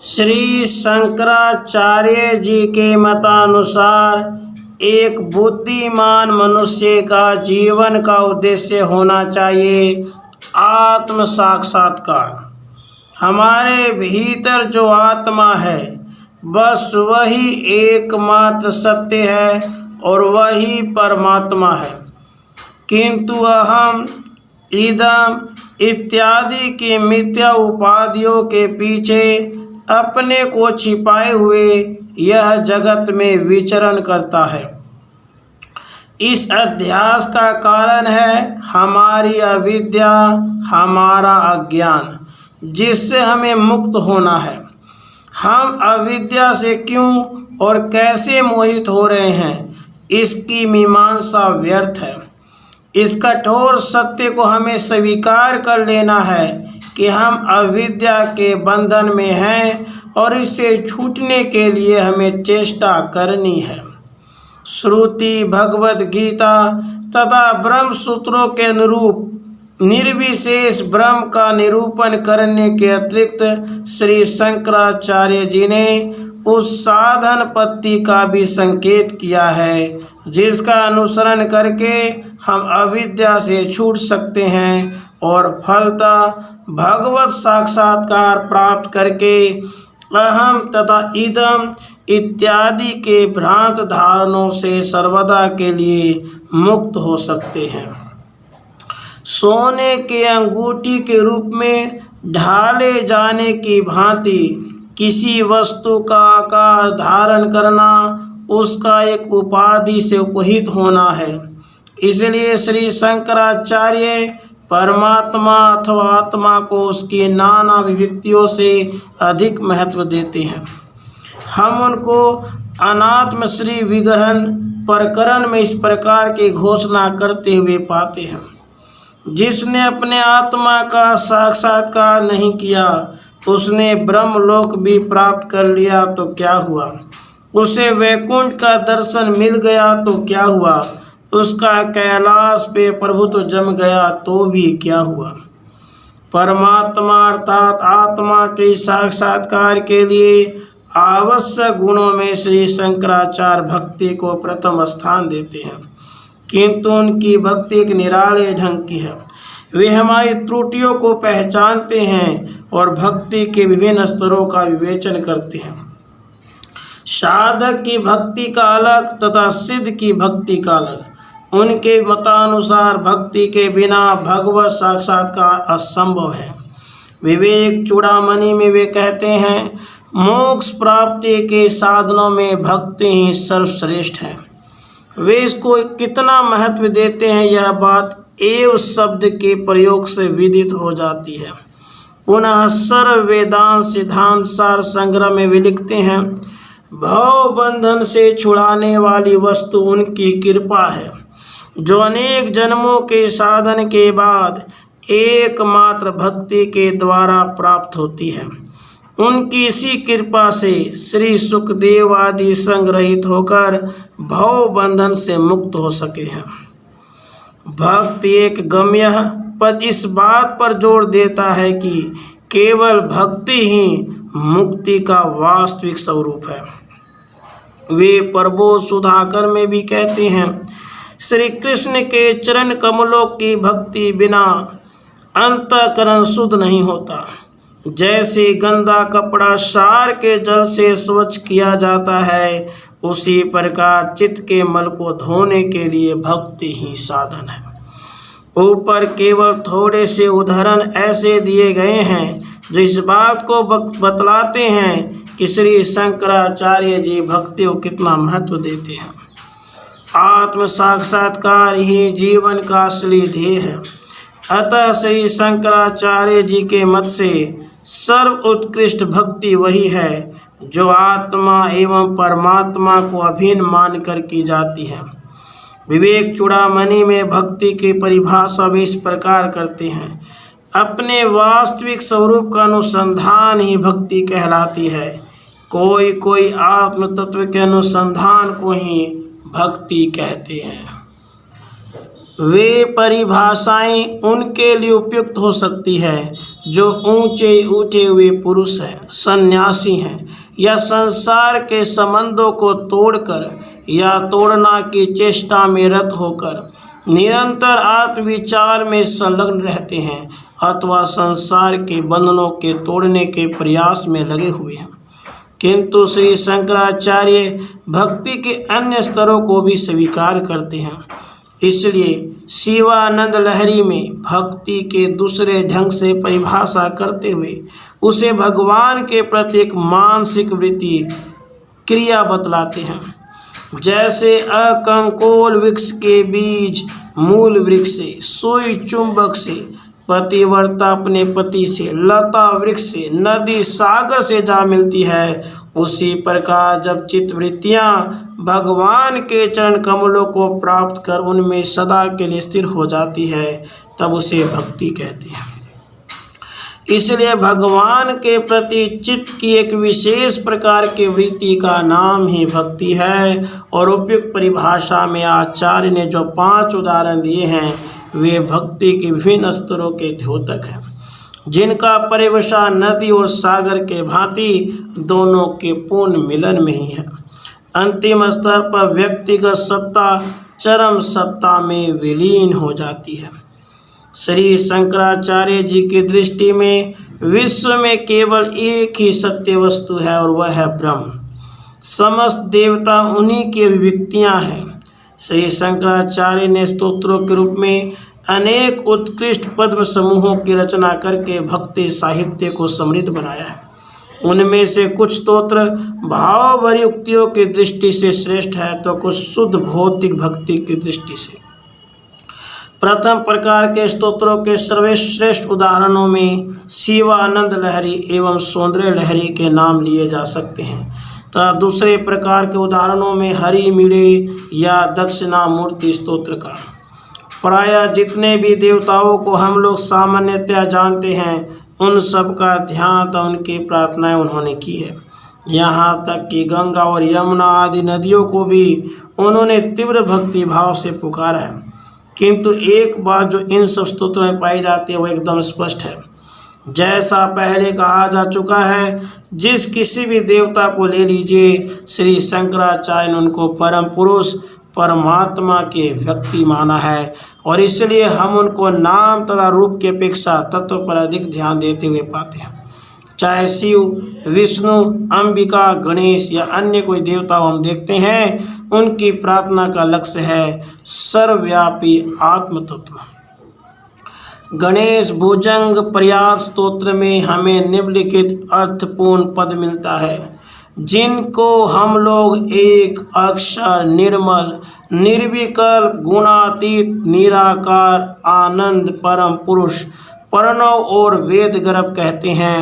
श्री शंकराचार्य जी के मतानुसार एक बुद्धिमान मनुष्य का जीवन का उद्देश्य होना चाहिए आत्म साक्षात्कार। हमारे भीतर जो आत्मा है बस वही एकमात्र सत्य है और वही परमात्मा है, किंतु अहम इदम इत्यादि की मिथ्या उपाधियों के पीछे अपने को छिपाए हुए यह जगत में विचरण करता है। इस अध्यास का कारण है हमारी अविद्या, हमारा अज्ञान, जिससे हमें मुक्त होना है। हम अविद्या से क्यों और कैसे मोहित हो रहे हैं, इसकी मीमांसा व्यर्थ है। इस कठोर सत्य को हमें स्वीकार कर लेना है कि हम अविद्या के बंधन में हैं और इससे छूटने के लिए हमें चेष्टा करनी है। श्रुति, भगवद गीता तथा ब्रह्म सूत्रों के अनुरूप निर्विशेष ब्रह्म का निरूपण करने के अतिरिक्त श्री शंकराचार्य जी ने उस साधन पद्धति का भी संकेत किया है, जिसका अनुसरण करके हम अविद्या से छूट सकते हैं और फलतः भगवत साक्षात्कार प्राप्त करके अहम तथा इदम इत्यादि के भ्रांत धारणों से सर्वदा के लिए मुक्त हो सकते हैं। सोने के अंगूठी के रूप में ढाले जाने की भांति किसी वस्तु का आकार धारण करना उसका एक उपाधि से उपहित होना है। इसलिए श्री शंकराचार्य परमात्मा अथवा आत्मा को उसकी नाना अभिव्यक्तियों से अधिक महत्व देते हैं। हम उनको अनात्म श्री विग्रहण प्रकरण में इस प्रकार की घोषणा करते हुए पाते हैं। जिसने अपने आत्मा का साक्षात्कार नहीं किया उसने ब्रह्मलोक भी प्राप्त कर लिया तो क्या हुआ, उसे वैकुंठ का दर्शन मिल गया तो क्या हुआ, उसका कैलाश पे प्रभुत्व जम गया तो भी क्या हुआ। परमात्मा अर्थात आत्मा के साक्षात्कार के लिए आवश्यक गुणों में श्री शंकराचार्य भक्ति को प्रथम स्थान देते हैं, किंतु उनकी भक्ति एक निराले ढंग की है। वे हमारी त्रुटियों को पहचानते हैं और भक्ति के विभिन्न स्तरों का विवेचन करते हैं। साधक की भक्ति का अलग तथा सिद्ध की भक्ति का अलग। उनके मतानुसार भक्ति के बिना भगवत साक्षात्कार असंभव है। विवेक चूड़ामणि में वे कहते हैं, मोक्ष प्राप्ति के साधनों में भक्ति ही सर्वश्रेष्ठ है। वे इसको कितना महत्व देते हैं यह बात एव शब्द के प्रयोग से विदित हो जाती है। पुनः सर्व वेदांत सिद्धांत सार संग्रह में वे लिखते हैं, भव बंधन से छुड़ाने वाली वस्तु उनकी कृपा है, जो अनेक जन्मों के साधन के बाद एकमात्र भक्ति के द्वारा प्राप्त होती है। उनकी इसी कृपा से श्री सुखदेव आदि संग्रहित होकर भव बंधन से मुक्त हो सके हैं। भक्ति एक गम्य पद इस बात पर जोर देता है कि केवल भक्ति ही मुक्ति का वास्तविक स्वरूप है। वे प्रबोध सुधाकर में भी कहते हैं, श्री कृष्ण के चरण कमलों की भक्ति बिना अंतःकरण शुद्ध नहीं होता। जैसे गंदा कपड़ा सार के जल से स्वच्छ किया जाता है, उसी प्रकार चित्त के मल को धोने के लिए भक्ति ही साधन है। ऊपर केवल थोड़े से उदाहरण ऐसे दिए गए हैं जो इस बात को बतलाते हैं कि श्री शंकराचार्य जी भक्ति को कितना महत्व देते हैं। आत्म साक्षात्कार ही जीवन का असली ध्येय है। अतः श्री शंकराचार्य जी के मत से सर्व उत्कृष्ट भक्ति वही है जो आत्मा एवं परमात्मा को अभिन्न मानकर की जाती है। विवेक चूड़ामणि में भक्ति की परिभाषा भी इस प्रकार करते हैं, अपने वास्तविक स्वरूप का अनुसंधान ही भक्ति कहलाती है। कोई आत्म तत्व के अनुसंधान को ही भक्ति कहते हैं। वे परिभाषाएं उनके लिए उपयुक्त हो सकती है जो ऊंचे उठे हुए पुरुष हैं, सन्यासी हैं, या संसार के संबंधों को तोड़कर या तोड़ना की चेष्टा में रत होकर निरंतर आत्मविचार में संलग्न रहते हैं अथवा संसार के बंधनों के तोड़ने के प्रयास में लगे हुए हैं। किंतु श्री शंकराचार्य भक्ति के अन्य स्तरों को भी स्वीकार करते हैं। इसलिए शिवानंद लहरी में भक्ति के दूसरे ढंग से परिभाषा करते हुए उसे भगवान के प्रति एक मानसिक वृत्ति क्रिया बतलाते हैं। जैसे अकंकोल वृक्ष के बीज मूल वृक्ष से, सुई चुंबक से, पतिव्रता अपने पति से, लता वृक्ष से, नदी सागर से जा मिलती है, उसी प्रकार जब चित्तवृत्तियाँ भगवान के चरण कमलों को प्राप्त कर उनमें सदा के लिए स्थिर हो जाती है, तब उसे भक्ति कहते हैं। इसलिए भगवान के प्रति चित्त की एक विशेष प्रकार की वृत्ति का नाम ही भक्ति है। और उपयुक्त परिभाषा में आचार्य ने जो 5 उदाहरण दिए हैं वे भक्ति के विभिन्न स्तरों के द्योतक हैं, जिनका परिभाषा नदी और सागर के भांति दोनों के पूर्ण मिलन में ही है। अंतिम स्तर पर व्यक्तिगत सत्ता चरम सत्ता में विलीन हो जाती है। श्री शंकराचार्य जी की दृष्टि में विश्व में केवल एक ही सत्य वस्तु है और वह है ब्रह्म। समस्त देवता उन्हीं की अभिव्यक्तियाँ हैं। श्री शंकराचार्य ने स्तोत्रों के रूप में अनेक उत्कृष्ट पद्म समूहों की रचना करके भक्ति साहित्य को समृद्ध बनाया है। उनमें से कुछ स्तोत्र भाव भरी उक्तियों की दृष्टि से श्रेष्ठ है तो कुछ शुद्ध भौतिक भक्ति की दृष्टि से। प्रथम प्रकार के स्तोत्रों के सर्वश्रेष्ठ उदाहरणों में शिवानंद लहरी एवं सौंदर्य लहरी के नाम लिए जा सकते हैं तथा दूसरे प्रकार के उदाहरणों में हरि मिले या दक्षिणामूर्ति स्तोत्र का। प्रायः जितने भी देवताओं को हम लोग सामान्यतया जानते हैं उन सब का ध्यान तथा उनकी प्रार्थनाएं उन्होंने की है। यहाँ तक कि गंगा और यमुना आदि नदियों को भी उन्होंने तीव्र भक्ति भाव से पुकारा है। किंतु एक बात जो इन सब स्तोत्रों में पाई जाती है वह एकदम स्पष्ट है। जैसा पहले कहा जा चुका है, जिस किसी भी देवता को ले लीजिए, श्री शंकराचार्य ने उनको परम पुरुष परमात्मा के व्यक्ति माना है और इसलिए हम उनको नाम तथा रूप की अपेक्षा तत्व पर अधिक ध्यान देते हुए पाते हैं। चाहे शिव, विष्णु, अंबिका, गणेश या अन्य कोई देवता हम देखते हैं, उनकी प्रार्थना का लक्ष्य है सर्वव्यापी आत्म तत्व। गणेश भुजंग प्रयास स्तोत्र में हमें निम्नलिखित अर्थपूर्ण पद मिलता है, जिनको हम लोग एक अक्षर निर्मल निर्विकल्प गुणातीत निराकार आनंद परम पुरुष प्रणव और वेद गर्भ कहते हैं।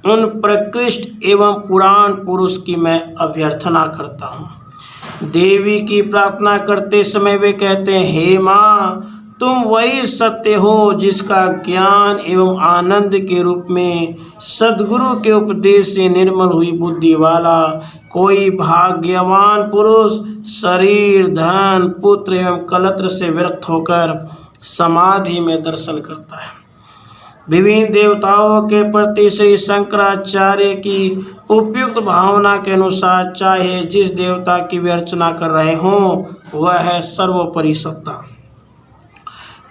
उन प्रकृष्ट एवं पुराण पुरुष की मैं अभ्यर्थना करता हूँ। देवी की प्रार्थना करते समय वे कहते हैं, हे माँ, तुम वही सत्य हो जिसका ज्ञान एवं आनंद के रूप में सद्गुरु के उपदेश से निर्मल हुई बुद्धि वाला कोई भाग्यवान पुरुष शरीर, धन, पुत्र एवं कलत्र से विरक्त होकर समाधि में दर्शन करता है। विभिन्न देवताओं के प्रति श्री शंकराचार्य की उपयुक्त भावना के अनुसार चाहे जिस देवता की वे अर्चना कर रहे हों वह है सर्वोपरि सत्ता,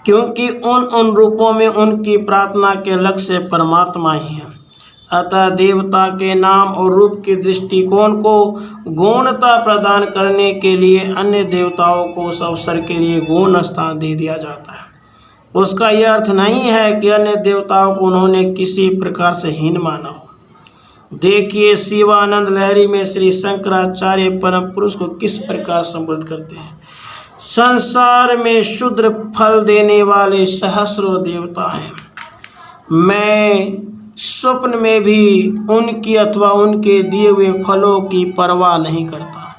क्योंकि उन रूपों में उनकी प्रार्थना के लक्ष्य परमात्मा ही है। अतः देवता के नाम और रूप के दृष्टिकोण को गौणता प्रदान करने के लिए अन्य देवताओं को उस अवसर के लिए गौण स्थान दे दिया जाता है। उसका यह अर्थ नहीं है कि अन्य देवताओं को उन्होंने किसी प्रकार से हीन माना हो। देखिए शिवानंद लहरी में श्री शंकराचार्य परम पुरुष को किस प्रकार संबोधित करते हैं। संसार में शुद्र फल देने वाले सहस्रों देवता हैं। मैं स्वप्न में भी उनकी अथवा उनके दिए हुए फलों की परवाह नहीं करता,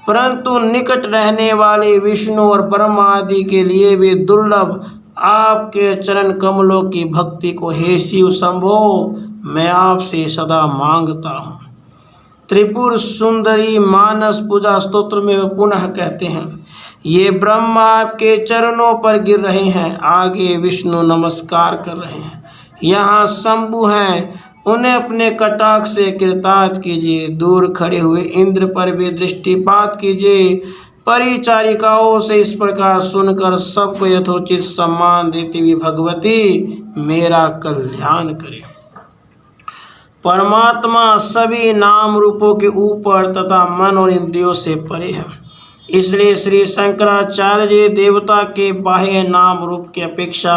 परंतु निकट रहने वाले विष्णु और ब्रह्मा आदि के लिए भी दुर्लभ आपके चरण कमलों की भक्ति को हे शिव शंभो मैं आपसे सदा मांगता हूँ। त्रिपुर सुंदरी मानस पूजा स्तोत्र में वे पुनः कहते हैं, ये ब्रह्मा आपके चरणों पर गिर रहे हैं, आगे विष्णु नमस्कार कर रहे हैं, यहाँ शंभु हैं, उन्हें अपने कटाक्ष से कृतार्थ कीजिए। दूर खड़े हुए इंद्र पर भी दृष्टिपात कीजिए। परिचारिकाओं से इस प्रकार सुनकर सबको यथोचित सम्मान देती हुई भगवती मेरा कल्याण करे। परमात्मा सभी नाम रूपों के ऊपर तथा मन और इंद्रियों से परे है। इसलिए श्री शंकराचार्य जी देवता के बाह्य नाम रूप की अपेक्षा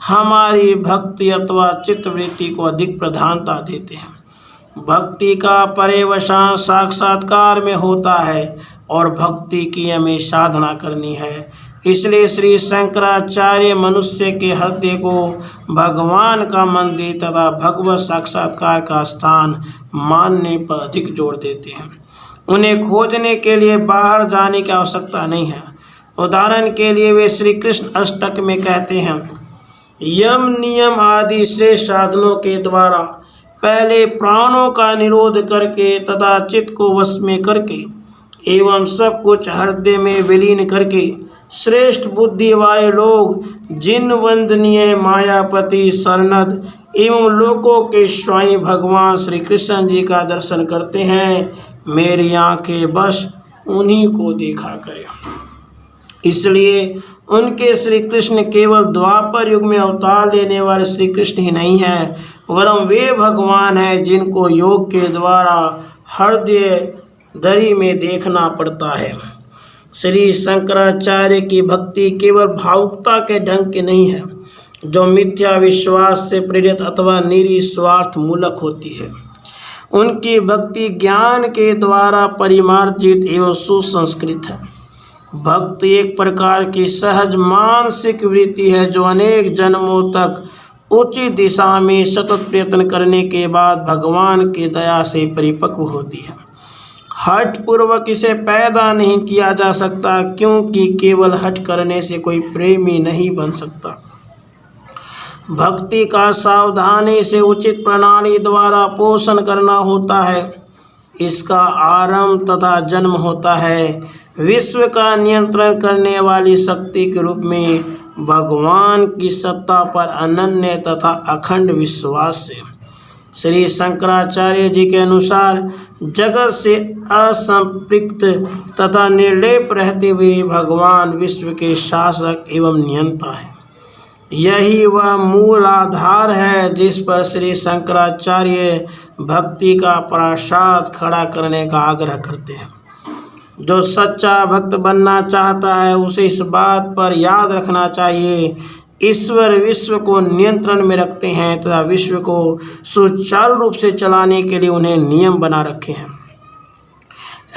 हमारी भक्ति अथवा चित्तवृत्ति को अधिक प्रधानता देते हैं। भक्ति का पर्यवसान साक्षात्कार में होता है और भक्ति की हमें साधना करनी है। इसलिए श्री शंकराचार्य मनुष्य के हृदय को भगवान का मंदिर तथा भगवत साक्षात्कार का स्थान मानने पर अधिक जोर देते हैं। उन्हें खोजने के लिए बाहर जाने की आवश्यकता नहीं है। उदाहरण के लिए वे श्री कृष्ण अष्टक में कहते हैं, यम नियम आदि श्रेष्ठ साधनों के द्वारा पहले प्राणों का निरोध करके तथा चित्त को वश में करके एवं सब कुछ हृदय में विलीन करके श्रेष्ठ बुद्धि वाले लोग जिन वंदनीय मायापति शरणद एवं लोकों के स्वामी भगवान श्री कृष्ण जी का दर्शन करते हैं, मेरी आंखें बस उन्हीं को देखा करें। इसलिए उनके श्री कृष्ण केवल द्वापर युग में अवतार लेने वाले श्री कृष्ण ही नहीं हैं, वरन वे भगवान हैं जिनको योग के द्वारा हृदय दरी में देखना पड़ता है। श्री शंकराचार्य की भक्ति केवल भावुकता के ढंग की नहीं है, जो मिथ्या विश्वास से प्रेरित अथवा निस्वार्थ मूलक होती है। उनकी भक्ति ज्ञान के द्वारा परिमार्जित एवं सुसंस्कृत है। भक्ति एक प्रकार की सहज मानसिक वृत्ति है, जो अनेक जन्मों तक उचित दिशा में सतत प्रयत्न करने के बाद भगवान की दया से परिपक्व होती है। हठ पूर्वक इसे पैदा नहीं किया जा सकता, क्योंकि केवल हठ करने से कोई प्रेमी नहीं बन सकता। भक्ति का सावधानी से उचित प्रणाली द्वारा पोषण करना होता है। इसका आरंभ तथा जन्म होता है विश्व का नियंत्रण करने वाली शक्ति के रूप में भगवान की सत्ता पर अनन्य तथा अखंड विश्वास से। श्री शंकराचार्य जी के अनुसार जगत से असंपृक्त तथा निर्लेप रहते हुए भगवान विश्व के शासक एवं नियंता है। यही वह मूल आधार है जिस पर श्री शंकराचार्य भक्ति का प्रासाद खड़ा करने का आग्रह करते हैं। जो सच्चा भक्त बनना चाहता है उसे इस बात पर याद रखना चाहिए, ईश्वर विश्व को नियंत्रण में रखते हैं तथा विश्व को सुचारू रूप से चलाने के लिए उन्हें नियम बना रखे हैं।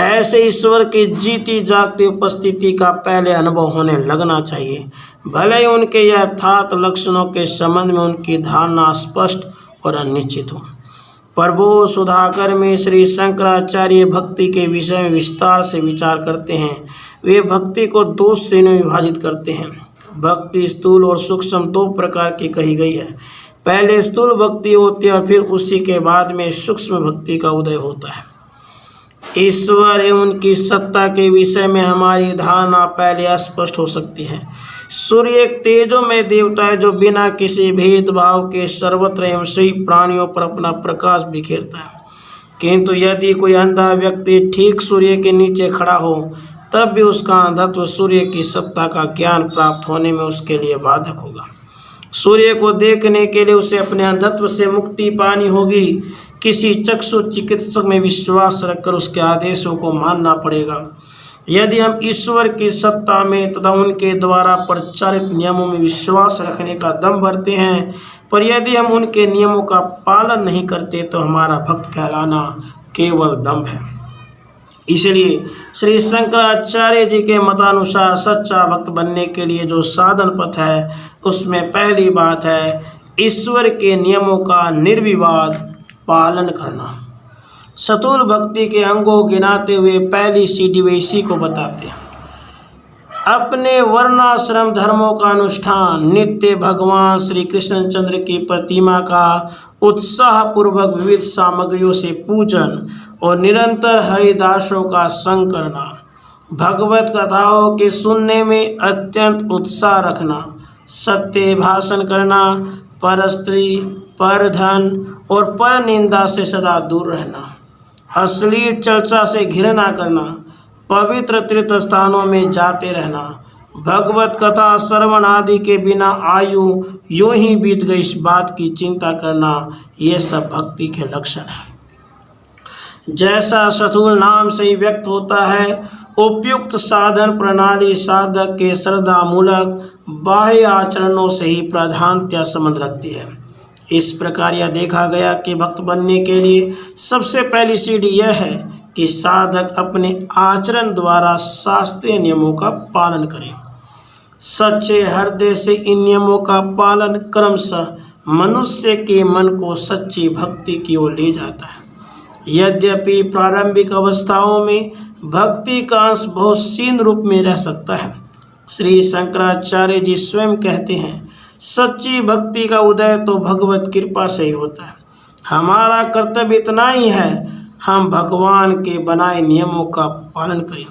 ऐसे ईश्वर की जीती जागती उपस्थिति का पहले अनुभव होने लगना चाहिए, भले ही उनके यथार्थ लक्षणों के संबंध में उनकी धारणा स्पष्ट और अनिश्चित हो। प्रभु सुधाकर में श्री शंकराचार्य भक्ति के विषय में विस्तार से विचार करते हैं। वे भक्ति को दो श्रेणियों में विभाजित करते हैं। भक्ति स्थूल और सूक्ष्म दो प्रकार की कही गई है। पहले स्थूल भक्ति होती है और फिर उसी के बाद में सूक्ष्म भक्ति का उदय होता है। ईश्वर एवं उनकी सत्ता के विषय में हमारी धारणा पहले स्पष्ट हो सकती है। सूर्य एक तेजोमय देवता है जो बिना किसी भेदभाव के सर्वत्र एवं सभी प्राणियों पर अपना प्रकाश बिखेरता है। किंतु यदि कोई अंधा व्यक्ति ठीक सूर्य के नीचे खड़ा हो तब भी उसका अंधत्व सूर्य की सत्ता का ज्ञान प्राप्त होने में उसके लिए बाधक होगा। सूर्य को देखने के लिए उसे अपने अंधत्व से मुक्ति पानी होगी। किसी चक्षु चिकित्सक में विश्वास रखकर उसके आदेशों को मानना पड़ेगा। यदि हम ईश्वर की सत्ता में तथा उनके द्वारा प्रचारित नियमों में विश्वास रखने का दम भरते हैं, पर यदि हम उनके नियमों का पालन नहीं करते तो हमारा भक्त कहलाना केवल दंभ है। इसलिए श्री शंकराचार्य जी के मतानुसार सच्चा भक्त बनने के लिए जो साधन पथ है उसमें पहली बात है ईश्वर के नियमों का निर्विवाद पालन करना। सतुल भक्ति के अंगों गिनाते हुए पहली सीढ़ी वे इसी को बताते हैं। अपने वर्णाश्रम धर्मों का अनुष्ठान, नित्य भगवान श्री कृष्णचंद्र की प्रतिमा का उत्साह पूर्वक विविध सामग्रियों से पूजन और निरंतर हरिदासों का संग करना, भगवत कथाओं के सुनने में अत्यंत उत्साह रखना, सत्य भाषण करना, परस्त्री पर धन और पर निंदा से सदा दूर रहना, अश्लील चर्चा से घृणा करना, पवित्र तीर्थ स्थानों में जाते रहना, भगवत कथा श्रवण आदि के बिना आयु यूं ही बीत गई इस बात की चिंता करना, ये सब भक्ति के लक्षण हैं। जैसा स्थूल नाम से ही व्यक्त होता है, उपयुक्त साधन प्रणाली साधक के श्रद्धा मूलक बाह्य आचरणों से ही प्रधानतया संबंध रखती है। इस प्रकार यह देखा गया कि भक्त बनने के लिए सबसे पहली सीढ़ी यह है कि साधक अपने आचरण द्वारा शास्त्रीय नियमों का पालन करे। सच्चे हृदय से इन नियमों का पालन क्रमशः मनुष्य के मन को सच्ची भक्ति की ओर ले जाता है। यद्यपि प्रारंभिक अवस्थाओं में भक्ति का अंश बहुत क्षीण रूप में रह सकता है। श्री शंकराचार्य जी स्वयं कहते हैं, सच्ची भक्ति का उदय तो भगवत कृपा से ही होता है। हमारा कर्तव्य इतना ही है, हम भगवान के बनाए नियमों का पालन करें।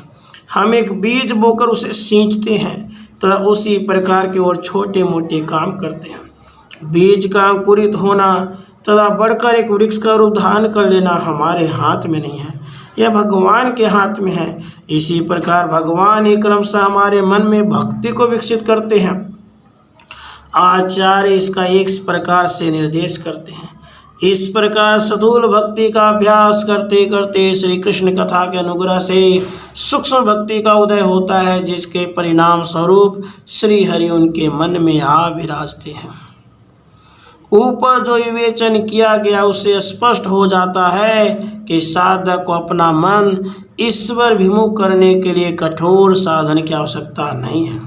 हम एक बीज बोकर उसे सींचते हैं तथा उसी प्रकार के और छोटे मोटे काम करते हैं। बीज का अंकुरित होना तथा बढ़कर एक वृक्ष का रूप धारण कर लेना हमारे हाथ में नहीं है, यह भगवान के हाथ में है। इसी प्रकार भगवान ही क्रमशः हमारे मन में भक्ति को विकसित करते हैं। आचार्य इसका एक प्रकार से निर्देश करते हैं। इस प्रकार स्थूल भक्ति का अभ्यास करते करते श्री कृष्ण कथा के अनुग्रह से सूक्ष्म भक्ति का उदय होता है, जिसके परिणाम स्वरूप श्री हरि उनके मन में आ विराजते हैं। ऊपर जो विवेचन किया गया उससे स्पष्ट हो जाता है कि साधक को अपना मन ईश्वर विमुख करने के लिए कठोर साधन की आवश्यकता नहीं है,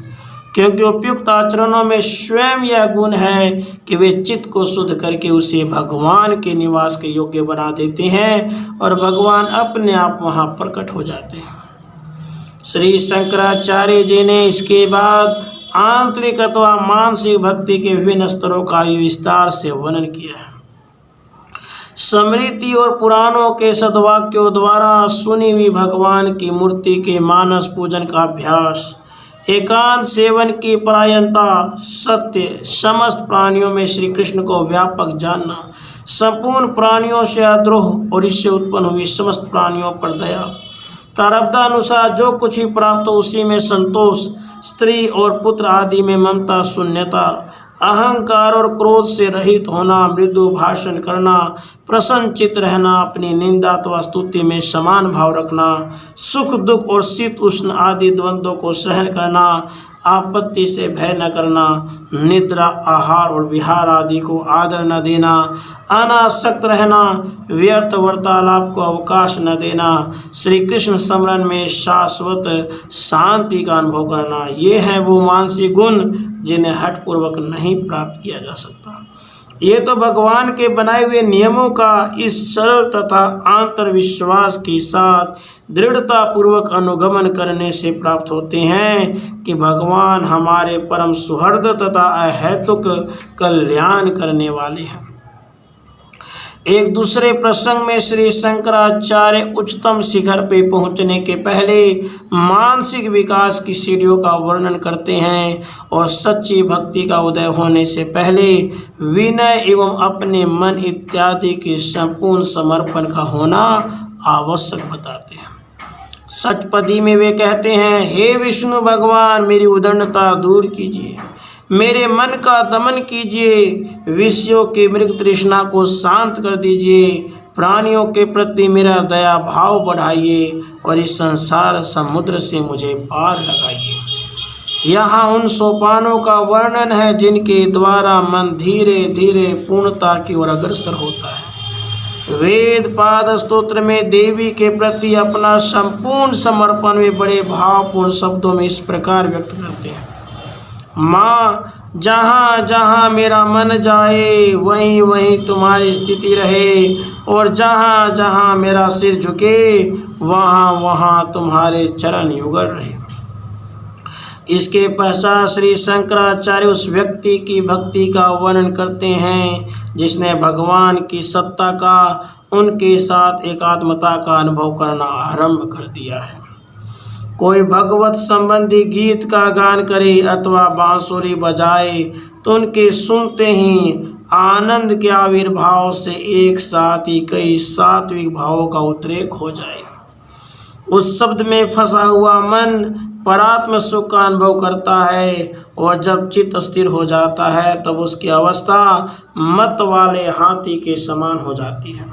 क्योंकि उपयुक्त आचरणों में स्वयं यह गुण है कि वे चित्त को शुद्ध करके उसे भगवान के निवास के योग्य बना देते हैं और भगवान अपने आप वहाँ प्रकट हो जाते हैं। श्री शंकराचार्य जी ने इसके बाद आंतरिक अथवा मानसिक भक्ति के विभिन्न स्तरों का विस्तार से वर्णन किया है। स्मृति और पुराणों के सद्वाक्यों द्वारा सुनी हुई भगवान की मूर्ति के मानस पूजन का अभ्यास, एकांत सेवन की परायणता, सत्य, समस्त प्राणियों में श्री कृष्ण को व्यापक जानना, संपूर्ण प्राणियों से अद्रोह और इससे उत्पन्न हुई समस्त प्राणियों पर दया, प्रारब्धानुसार जो कुछ भी प्राप्त हो उसी में संतोष, स्त्री और पुत्र आदि में ममता शून्यता, अहंकार और क्रोध से रहित होना, मृदु भाषण करना, प्रसन्नचित रहना, अपनी निंदा अथवा स्तुति में समान भाव रखना, सुख दुख और शीत उष्ण आदि द्वंद्वों को सहन करना, आपत्ति से भय न करना, निद्रा, आहार और विहार आदि को आदर न देना, अनासक्त रहना, व्यर्थ वार्तालाप को अवकाश न देना, श्री कृष्ण स्मरण में शाश्वत शांति का अनुभव करना, ये है वो मानसिक गुण जिन्हें हठपूर्वक नहीं प्राप्त किया जा सकता। ये तो भगवान के बनाए हुए नियमों का इस सरल तथा आंतर विश्वास के साथ दृढ़ता पूर्वक अनुगमन करने से प्राप्त होते हैं कि भगवान हमारे परम सुहृद तथा अहैतुक कल्याण करने वाले हैं। एक दूसरे प्रसंग में श्री शंकराचार्य उच्चतम शिखर पे पहुंचने के पहले मानसिक विकास की सीढ़ियों का वर्णन करते हैं और सच्ची भक्ति का उदय होने से पहले विनय एवं अपने मन इत्यादि के संपूर्ण समर्पण का होना आवश्यक बताते हैं। षटपदी में वे कहते हैं, हे विष्णु भगवान, मेरी उद्दंडता दूर कीजिए, मेरे मन का दमन कीजिए, विषयों की मृग तृष्णा को शांत कर दीजिए, प्राणियों के प्रति मेरा दया भाव बढ़ाइए और इस संसार समुद्र से मुझे पार लगाइए। यहाँ उन सोपानों का वर्णन है जिनके द्वारा मन धीरे धीरे पूर्णता की ओर अग्रसर होता है। वेद पाद स्तोत्र में देवी के प्रति अपना संपूर्ण समर्पण वे बड़े भावपूर्ण शब्दों में इस प्रकार व्यक्त करते हैं, माँ, जहाँ जहाँ मेरा मन जाए वहीं वहीं तुम्हारी स्थिति रहे, और जहाँ जहाँ मेरा सिर झुके वहाँ वहाँ तुम्हारे चरण युगल रहे। इसके पश्चात श्री शंकराचार्य उस व्यक्ति की भक्ति का वर्णन करते हैं जिसने भगवान की सत्ता का, उनके साथ एकात्मता का अनुभव करना आरंभ कर दिया है। कोई भगवत संबंधी गीत का गान करे अथवा बांसुरी बजाए तो उनके सुनते ही आनंद के आविर्भाव से एक साथ ही कई सात्विक भावों का उद्रेक हो जाए। उस शब्द में फंसा हुआ मन परात्म सुख का अनुभव करता है और जब चित्त स्थिर हो जाता है तब उसकी अवस्था मत वाले हाथी के समान हो जाती है।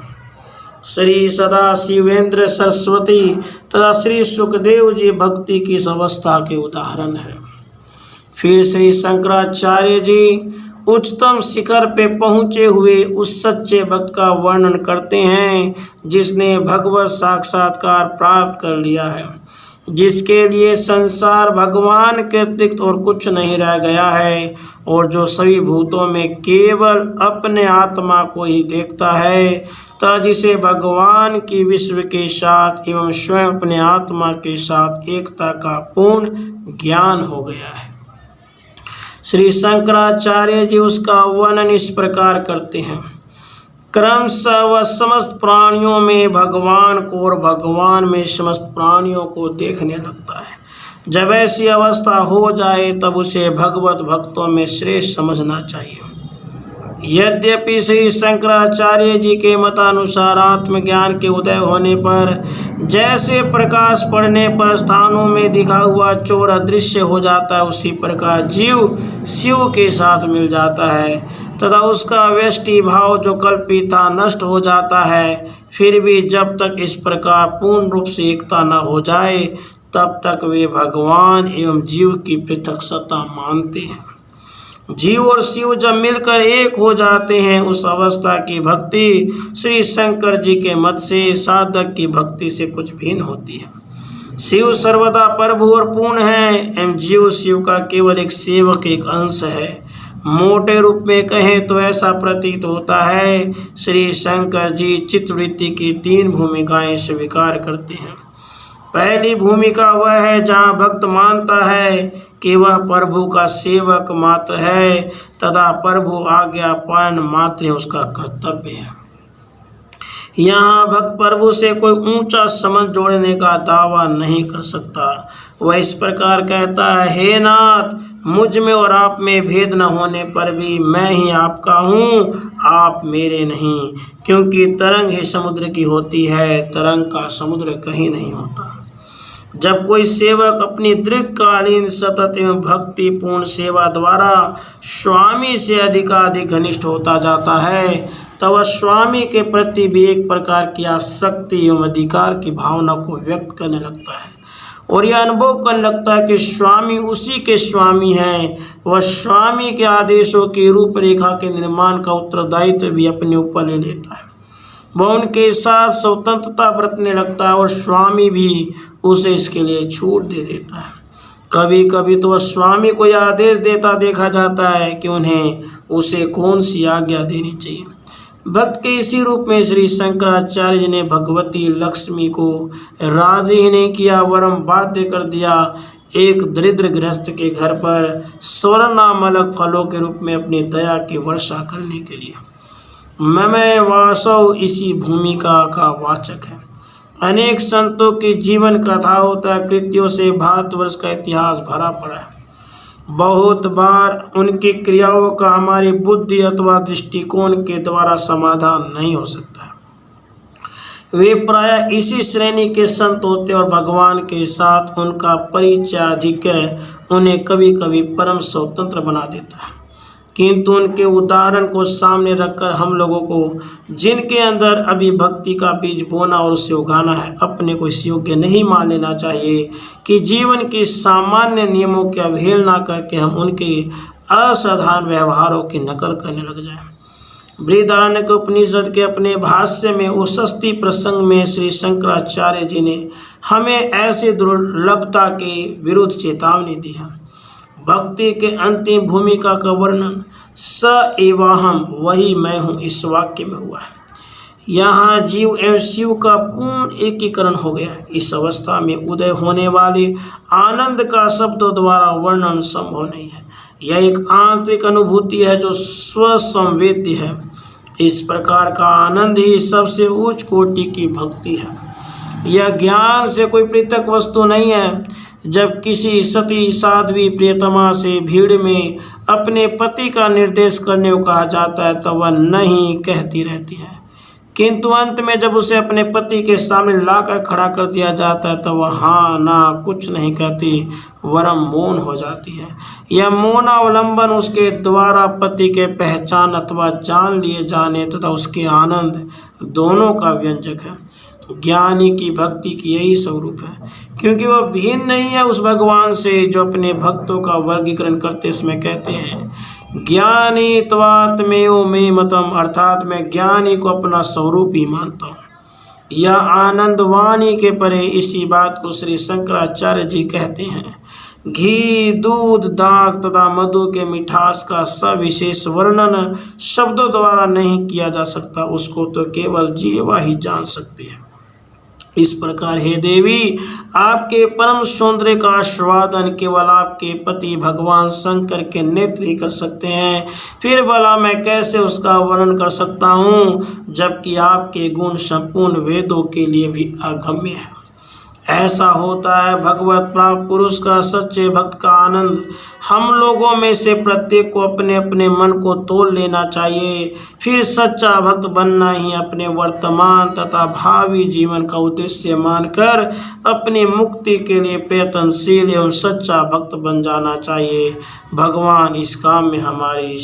श्री सदाशिवेंद्र सरस्वती तथा श्री सुखदेव जी भक्ति की इस अवस्था के उदाहरण है। फिर श्री शंकराचार्य जी उच्चतम शिखर पे पहुँचे हुए उस सच्चे भक्त का वर्णन करते हैं जिसने भगवत साक्षात्कार प्राप्त कर लिया है, जिसके लिए संसार भगवान के अतिरिक्त और कुछ नहीं रह गया है और जो सभी भूतों में केवल अपने आत्मा को ही देखता है, तथा जिसे भगवान की विश्व के साथ एवं स्वयं अपने आत्मा के साथ एकता का पूर्ण ज्ञान हो गया है। श्री शंकराचार्य जी उसका वर्णन इस प्रकार करते हैं। क्रमशः वह समस्त प्राणियों में भगवान को और भगवान में समस्त प्राणियों को देखने लगता है। जब ऐसी अवस्था हो जाए तब उसे भगवत भक्तों में श्रेष्ठ समझना चाहिए। यद्यपि श्री शंकराचार्य जी के मतानुसार आत्मज्ञान के उदय होने पर जैसे प्रकाश पड़ने पर स्थानों में दिखा हुआ चोर अदृश्य हो जाता है, उसी प्रकार जीव शिव के साथ मिल जाता है तथा उसका व्यष्टि भाव जो कल्पित था नष्ट हो जाता है। फिर भी जब तक इस प्रकार पूर्ण रूप से एकता न हो जाए तब तक वे भगवान एवं जीव की पृथक सत्ता मानते हैं। जीव और शिव जब मिलकर एक हो जाते हैं उस अवस्था की भक्ति श्री शंकर जी के मत से साधक की भक्ति से कुछ भिन्न होती है। शिव सर्वदा प्रभु और पूर्ण है एवं जीव शिव का केवल एक सेवक, एक अंश है। मोटे रूप में कहें तो ऐसा प्रतीत होता है श्री शंकर जी चित्तवृत्ति की 3 भूमिकाएं स्वीकार करते हैं। पहली भूमिका वह है जहाँ भक्त मानता है कि वह प्रभु का सेवक मात्र है तथा प्रभु आज्ञा पालन मात्र उसका कर्तव्य है। यहाँ भक्त प्रभु से कोई ऊंचा संबंध जोड़ने का दावा नहीं कर सकता। वह इस प्रकार कहता है, हे नाथ, मुझ में और आप में भेद न होने पर भी मैं ही आपका हूँ, आप मेरे नहीं, क्योंकि तरंग ही समुद्र की होती है, तरंग का समुद्र कहीं नहीं होता। जब कोई सेवक अपनी दीर्घकालीन सतत एवं भक्तिपूर्ण सेवा द्वारा स्वामी से अधिकाधिक घनिष्ठ होता जाता है तब वह स्वामी के प्रति भी एक प्रकार की आसक्ति एवं अधिकार की भावना को व्यक्त करने लगता है और यह अनुभव करने लगता है कि स्वामी उसी के स्वामी हैं। वह स्वामी के आदेशों की रूपरेखा के निर्माण का उत्तरदायित्व भी अपने ऊपर ले लेता है। वह उनके साथ स्वतंत्रता बरतने लगता है और स्वामी भी उसे इसके लिए छूट दे देता है। कभी कभी तो वह स्वामी को यह आदेश देता देखा जाता है कि उन्हें उसे कौन सी आज्ञा देनी चाहिए। भक्त के इसी रूप में श्री शंकराचार्य जी ने भगवती लक्ष्मी को राजी ही नहीं किया वरम बाध्य कर दिया एक दरिद्र गृहस्थ के घर पर स्वर्णामलक फलों के रूप में अपनी दया की वर्षा करने के लिए। ममय वासव इसी भूमिका का वाचक है। अनेक संतों की जीवन कथाओं तथा कृत्यों से भारतवर्ष का इतिहास भरा पड़ा है। बहुत बार उनकी क्रियाओं का हमारी बुद्धि अथवा दृष्टिकोण के द्वारा समाधान नहीं हो सकता है। वे प्रायः इसी श्रेणी के संत होते और भगवान के साथ उनका परिचय अधिक है उन्हें कभी कभी परम स्वतंत्र बना देता है। किंतु उनके उदाहरण को सामने रखकर हम लोगों को जिनके अंदर अभी भक्ति का बीज बोना और उसे उगाना है अपने को इस योग्य नहीं मान लेना चाहिए कि जीवन की सामान्य नियमों की अवहेलना करके हम उनके असाधारण व्यवहारों की नकल करने लग जाएं। बृहदारण्यक उपनिषद के अपने भाष्य में उषस्थि प्रसंग में श्री शंकराचार्य जी ने हमें ऐसी दुर्लभता के विरुद्ध चेतावनी दी है। भक्ति के अंतिम भूमिका का वर्णन स एवाहम वही मैं हूँ इस वाक्य में हुआ है। यहाँ जीव एवं शिव का पूर्ण एकीकरण हो गया है। इस अवस्था में उदय होने वाले आनंद का शब्दों द्वारा वर्णन संभव नहीं है। यह एक आंतरिक अनुभूति है जो स्वसंवेद्य है। इस प्रकार का आनंद ही सबसे उच्च कोटि की भक्ति है। यह ज्ञान से कोई पृथक वस्तु नहीं है। जब किसी सती साध्वी प्रियतमा से भीड़ में अपने पति का निर्देश करने को कहा जाता है तो वह नहीं कहती रहती है, किंतु अंत में जब उसे अपने पति के सामने लाकर खड़ा कर दिया जाता है तो वह हाँ ना कुछ नहीं कहती, वरम मौन हो जाती है। यह मौन अवलंबन उसके द्वारा पति के पहचान अथवा जान लिए जाने तथा उसके आनंद दोनों का व्यंजक है। ज्ञानी की भक्ति की यही स्वरूप है, क्योंकि वह भिन्न नहीं है उस भगवान से जो अपने भक्तों का वर्गीकरण करते समय कहते हैं ज्ञानी त्वात्मेयो मे मतम, अर्थात मैं ज्ञानी को अपना स्वरूप ही मानता हूँ। यह आनंद वाणी के परे इसी बात को श्री शंकराचार्य जी कहते हैं। घी, दूध, दाग तथा मधु के मिठास का सविशेष वर्णन शब्दों द्वारा नहीं किया जा सकता, उसको तो केवल जीवा ही जान सकती है। इस प्रकार हे देवी, आपके परम सौंदर्य का आस्वादन केवल आपके पति भगवान शंकर के नेत्र ही कर सकते हैं, फिर भला मैं कैसे उसका वर्णन कर सकता हूँ, जबकि आपके गुण संपूर्ण वेदों के लिए भी अगम्य है। ऐसा होता है भगवत प्राप्त पुरुष का सच्चे भक्त का आनंद। हम लोगों में से प्रत्येक को अपने अपने मन को तोल लेना चाहिए, फिर सच्चा भक्त बनना ही अपने वर्तमान तथा भावी जीवन का उद्देश्य मानकर अपनी मुक्ति के लिए प्रयत्नशील एवं सच्चा भक्त बन जाना चाहिए। भगवान इस काम में हमारी